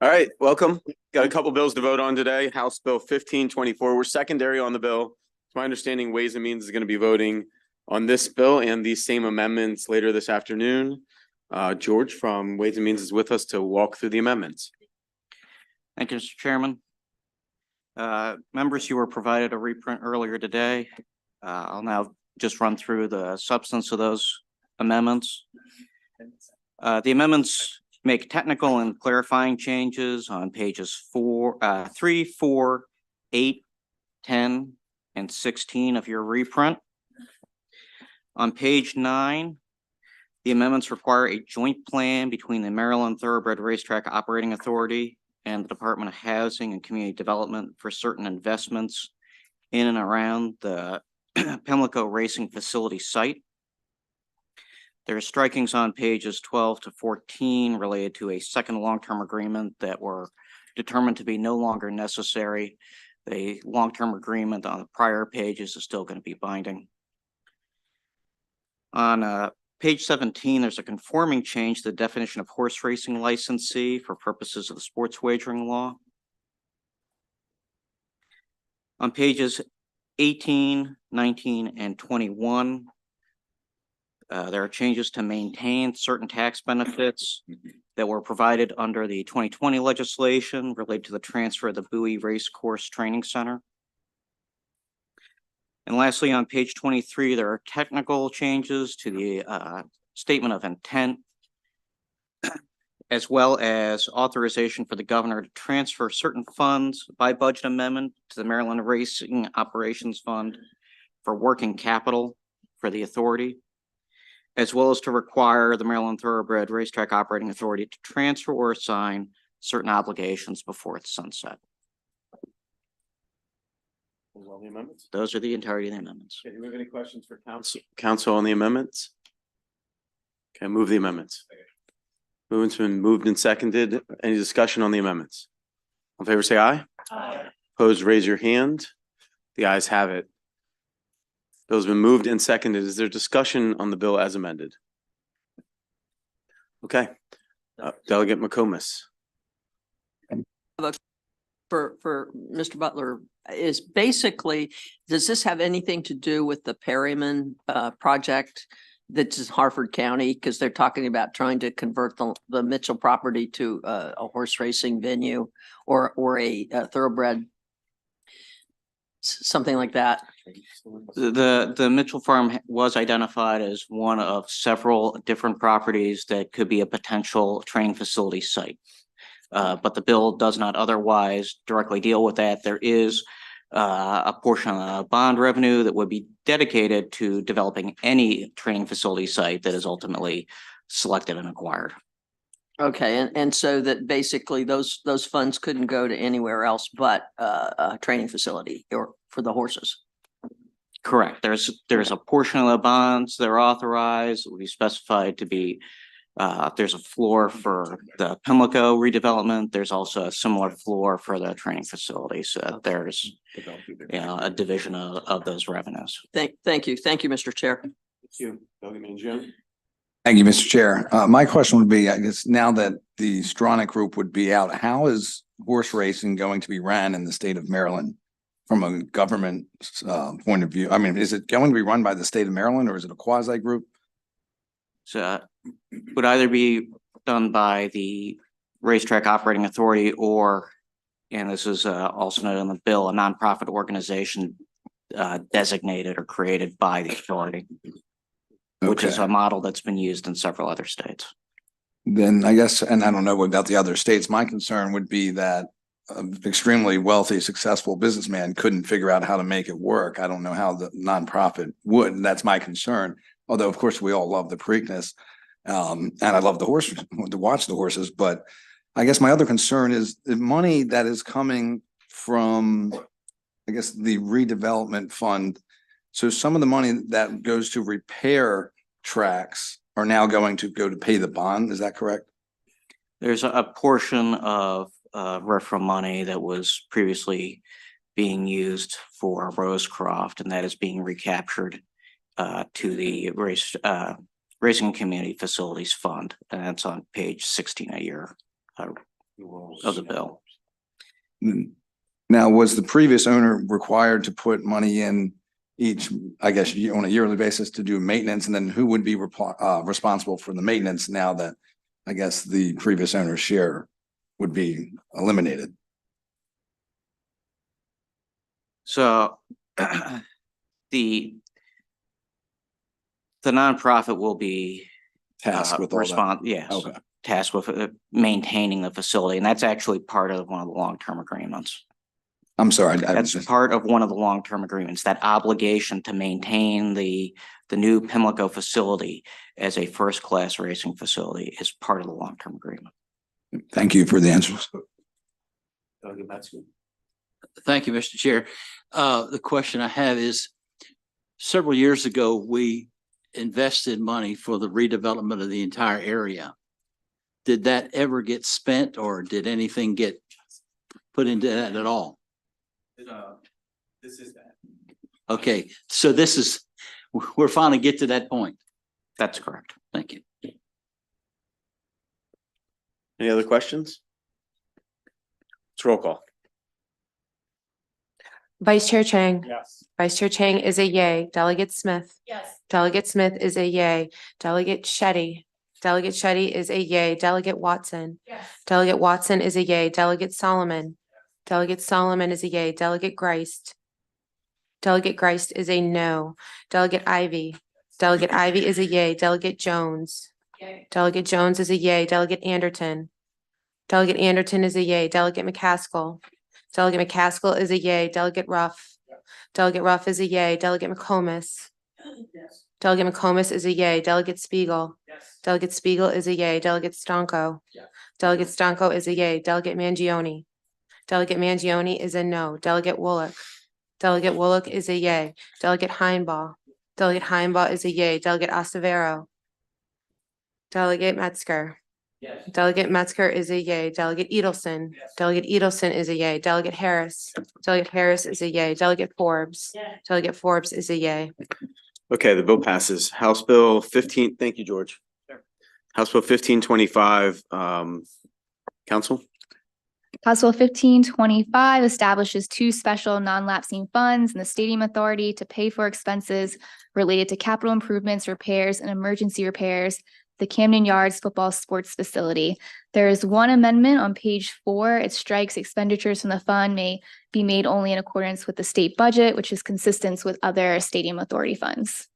All right, welcome. Got a couple bills to vote on today. House Bill 1524. We're secondary on the bill. It's my understanding Ways and Means is going to be voting on this bill and these same amendments later this afternoon. George from Ways and Means is with us to walk through the amendments. Thank you, Mr. Chairman. Members, you were provided a reprint earlier today. I'll now just run through the substance of those amendments. The amendments make technical and clarifying changes on pages 3, 4, 8, 10, and 16 of your reprint. On page 9, the amendments require a joint plan between the Maryland Thoroughbred Racetrack Operating Authority and the Department of Housing and Community Development for certain investments in and around the Pimlico Racing Facility site. There are strikings on pages 12 to 14 related to a second long-term agreement that were determined to be no longer necessary. The long-term agreement on the prior pages is still going to be binding. On page 17, there's a conforming change to the definition of horse racing licensee for purposes of the sports wagering law. On pages 18, 19, and 21, there are changes to maintain certain tax benefits that were provided under the 2020 legislation related to the transfer of the Bowie Race Course Training Center. And lastly, on page 23, there are technical changes to the statement of intent, as well as authorization for the governor to transfer certain funds by budget amendment to the Maryland Racing Operations Fund for working capital for the authority, as well as to require the Maryland Thoroughbred Racetrack Operating Authority to transfer or assign certain obligations before its sunset. All the amendments? Those are the entirety of the amendments. Okay, do we have any questions for council on the amendments? Okay, move the amendments. Movement's been moved and seconded. Any discussion on the amendments? All in favor, say aye. Aye. Opposed, raise your hand. The ayes have it. Bill's been moved and seconded. Is there discussion on the bill as amended? Okay. Delegate McComas. For Mr. Butler, is basically, does this have anything to do with the Perryman project that's in Harford County? Because they're talking about trying to convert the Mitchell property to a horse racing venue or a thoroughbred, something like that. The Mitchell Farm was identified as one of several different properties that could be a potential training facility site. But the bill does not otherwise directly deal with that. There is a portion of bond revenue that would be dedicated to developing any training facility site that is ultimately selected and acquired. Okay, and so that basically those funds couldn't go to anywhere else but a training facility or for the horses. Correct. There's a portion of the bonds that are authorized that would be specified to be there's a floor for the Pimlico redevelopment. There's also a similar floor for the training facility. So there's a division of those revenues. Thank you, Mr. Chair. Thank you. Delegate Mangione. Thank you, Mr. Chair. My question would be, I guess now that the Stronach Group would be out, how is horse racing going to be ran in the state of Maryland from a government point of view? I mean, is it going to be run by the state of Maryland or is it a quasi group? So would either be done by the Racetrack Operating Authority or, and this is also noted in the bill, a nonprofit organization designated or created by the authority, which is a model that's been used in several other states. Then I guess, and I don't know about the other states, my concern would be that an extremely wealthy, successful businessman couldn't figure out how to make it work. I don't know how the nonprofit would, and that's my concern. Although, of course, we all love the Preakness, and I love the horse to watch the horses. But I guess my other concern is the money that is coming from, I guess, the redevelopment fund. So some of the money that goes to repair tracks are now going to go to pay the bond. Is that correct? There's a portion of referral money that was previously being used for Rosecroft, and that is being recaptured to the Racing Community Facilities Fund, and that's on page 16 of your of the bill. Now, was the previous owner required to put money in each, I guess, on a yearly basis to do maintenance? And then who would be responsible for the maintenance now that, I guess, the previous owner's share would be eliminated? So the nonprofit will be Tasked with all that? yes, Okay. tasked with maintaining the facility, and that's actually part of one of the long-term agreements. I'm sorry. That's part of one of the long-term agreements, that obligation to maintain the new Pimlico facility as a first-class racing facility is part of the long-term agreement. Thank you for the answers. Thank you, Mr. Chair. The question I have is, several years ago, we invested money for the redevelopment of the entire area. Did that ever get spent, or did anything get put into that at all? This is that. Okay, so we're finally get to that point. That's correct. Thank you. Any other questions? Let's roll call. Vice Chair Chang. Yes. Vice Chair Chang is a yay. Delegate Smith. Yes. Delegate Smith is a yay. Delegate Shetty. Delegate Shetty is a yay. Delegate Watson. Yes. Delegate Watson is a yay. Delegate Solomon. Delegate Solomon is a yay. Delegate Greist. Delegate Greist is a no. Delegate Ivy. Delegate Ivy is a yay. Delegate Jones. Delegate Jones is a yay. Delegate Anderton. Delegate Anderton is a yay. Delegate McCaskill. Delegate McCaskill is a yay. Delegate Ruff. Delegate Ruff is a yay. Delegate McComas. Yes. Delegate McComas is a yay. Delegate Spiegel. Yes. Delegate Spiegel is a yay. Delegate Stonko. Yeah. Delegate Stonko is a yay. Delegate Mangione. Delegate Mangione is a no. Delegate Wolek. Delegate Wolek is a yay. Delegate Heinbaugh. Delegate Heinbaugh is a yay. Delegate Ostavero. Delegate Metzger. Yes. Delegate Metzger is a yay. Delegate Edelson. Yes. Delegate Edelson is a yay. Delegate Harris. Delegate Harris is a yay. Delegate Forbes. Yes. Delegate Forbes is a yay. Okay, the bill passes. House Bill 15, thank you, George. Sure. House Bill 1525, council? House Bill 1525 establishes two special non-lapsing funds in the Stadium Authority to pay for expenses related to capital improvements, repairs, and emergency repairs at the Camden Yards Football Sports Facility. There is one amendment on page 4. It strikes expenditures from the fund may be made only in accordance with the state budget, which is consistent with other Stadium Authority funds.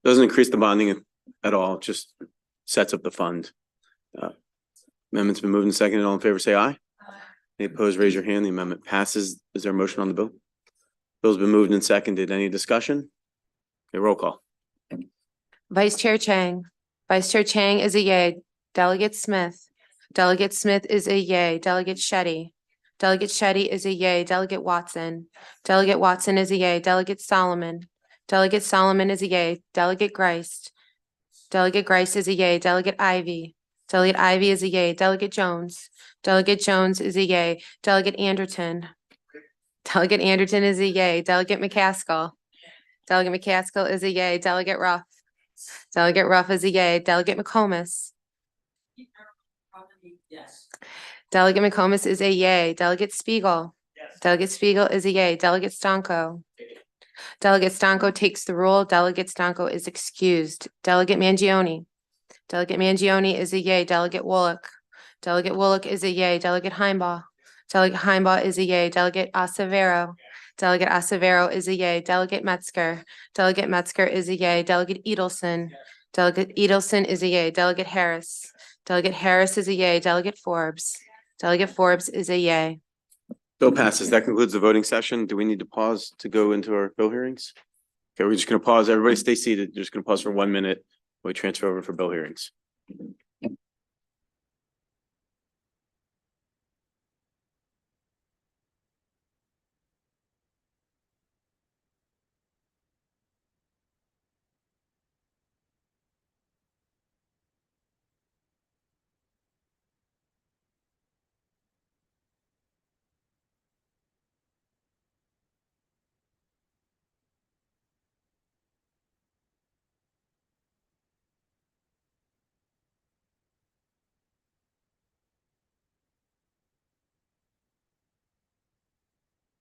Doesn't increase the bonding at all, just sets up the fund. Amendment's been moved and seconded. All in favor, say aye. Any opposed, raise your hand. The amendment passes. Is there a motion on the bill? Bill's been moved and seconded. Any discussion? Okay, roll call. Vice Chair Chang. Vice Chair Chang is a yay. Delegate Smith. Delegate Smith is a yay. Delegate Shetty. Delegate Shetty is a yay. Delegate Watson. Delegate Watson is a yay. Delegate Solomon. Delegate Solomon is a yay. Delegate Greist. Delegate Greist is a yay. Delegate Ivy. Delegate Ivy is a yay. Delegate Jones. Delegate Jones is a yay. Delegate Anderton. Delegate Anderton is a yay. Delegate McCaskill. Delegate McCaskill is a yay. Delegate Ruff. Delegate Ruff is a yay. Delegate McComas. Yes. Delegate McComas is a yay. Delegate Spiegel. Yes. Delegate Spiegel is a yay. Delegate Stonko. Delegate Stonko takes the rule. Delegate Stonko is excused. Delegate Mangione. Delegate Mangione is a yay. Delegate Wolek. Delegate Wolek is a yay. Delegate Heinbaugh. Delegate Heinbaugh is a yay. Delegate Ostavero. Delegate Ostavero is a yay. Delegate Metzger. Delegate Metzger is a yay. Delegate Edelson. Delegate Edelson is a yay. Delegate Harris. Delegate Harris is a yay. Delegate Forbes. Delegate Forbes is a yay. Bill passes. That concludes the voting session. Do we need to pause to go into our bill hearings? Okay, we're just gonna pause. Everybody stay seated. Just gonna pause for 1 minute. We transfer over for bill hearings.